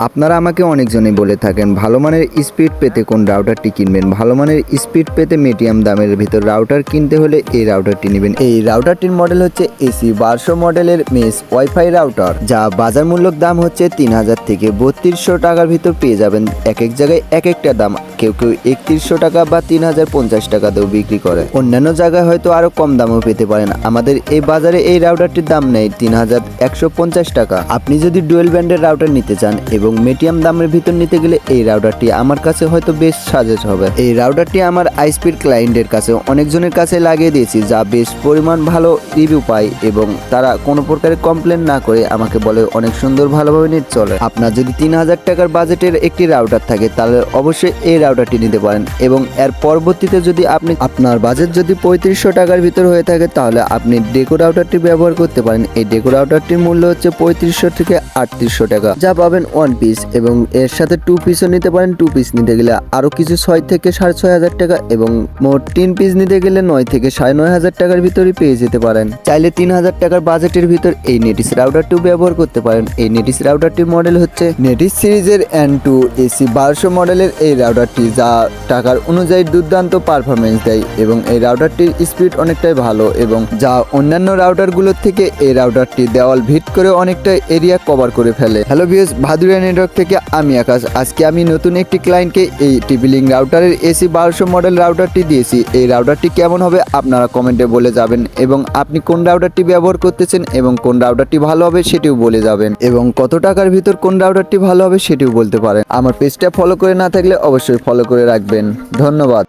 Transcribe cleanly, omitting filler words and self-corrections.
আপনারা আমাকে অনেকজনই বলে থাকেন ভালো মানের স্পিড পেতে কোন রাউটারটি কিনবেন। ভালো মানের স্পিড পেতে মিডিয়াম দামের ভিতর রাউটার কিনতে হলে এই রাউটারটি নেবেন। এই রাউটারটির মডেল হচ্ছে এসি 1200 মডেলের মেস ওয়াইফাই রাউটার, যা বাজার মূল্যক দাম হচ্ছে 3000 থেকে 3200 টাকার ভিতর পেয়ে যাবেন। এক এক জায়গায় এক একটা দাম, কেউ কেউ 3100 টাকা বা 3050 টাকাতেও বিক্রি করে। অন্যান্য জায়গায় হয়তো আরো কম দামও পেতে পারেন। আমাদের এই বাজারে এই রাউটারটির দাম নেই 3150 টাকা। আপনি যদি ডুয়েল ব্যান্ডের রাউটার নিতে চান এবং মিডিয়াম দামের ভিতর নিতে গেলে এই রাউটারটি আমার কাছে হয়তো বেশ সাজেস্ট হবে। এই রাউটারটি আমার আইস্পিড ক্লায়েন্টের কাছে অনেকজনের কাছে লাগিয়ে দিয়েছি, যা বেশ পরিমাণ ভালো রিভিউ পায় এবং তারা কোনো প্রকারের কমপ্লেন না করে আমাকে বলে অনেক সুন্দর ভালোভাবে নেট চলে। আপনার যদি 3000 টাকার বাজেটের একটি রাউটার থাকে তাহলে অবশ্যই এই রাউটারটি নিতে পারেন এবং এর পরবর্তীতে যদি আপনার বাজেট যদি 3500 টাকার ভিতর হয়ে থাকে তাহলে আপনি ডেকো রাউটারটি ব্যবহার করতে পারেন। এই ডেকো রাউটারটির মূল্য হচ্ছে 3500 থেকে 3800 টাকা, যা পাবেন 1 পিস এবং এর সাথে 2 পিসও নিতে পারেন। 2 পিস নিতে গেলে আরো কিছু 6 থেকে 6500 টাকা এবং মোট 3 পিস নিতে গেলে 9 থেকে 9500 টাকার ভিতরে পেয়ে যেতে পারেন। চাইলে 3000 টাকার বাজেটের ভিতর এই নেটিস রাউটারটিও ব্যবহার করতে পারেন। এই নেটিস রাউটারটির মডেল হচ্ছে নেটিস সিরিজের N2 এসি 1200 মডেলের এই রাউটারটি, যা টাকার অনুযায়ী দুর্দান্ত পারফরমেন্স দেয় এবং এই রাউটারটির স্পিড অনেকটাই ভালো এবং যা অন্যান্য রাউটারগুলোর থেকে এই রাউটারটি দেওয়াল ভিট করে অনেকটা এরিয়া কভার করে ফেলে। হ্যালো ভিউয়ার্স, ভাদুরিয়া নেটওয়ার্ক থেকে আমি আকাশ। আজকে আমি নতুন একটি ক্লায়েন্টকে এই টিপি-লিঙ্ক রাউটারের এসি 1200 মডেল রাউটারটি দিয়েছি। এই রাউটারটি কেমন হবে আপনারা কমেন্টে বলে যাবেন এবং আপনি কোন রাউটারটি ব্যবহার করতেছেন এবং কোন রাউটারটি ভালো হবে সেটিও বলে যাবেন এবং কত টাকার ভিতর কোন রাউটারটি ভালো হবে সেটিও বলতে পারেন। আমার পেজটা ফলো করে না থাকলে অবশ্যই ফলো করে রাখবেন। ধন্যবাদ।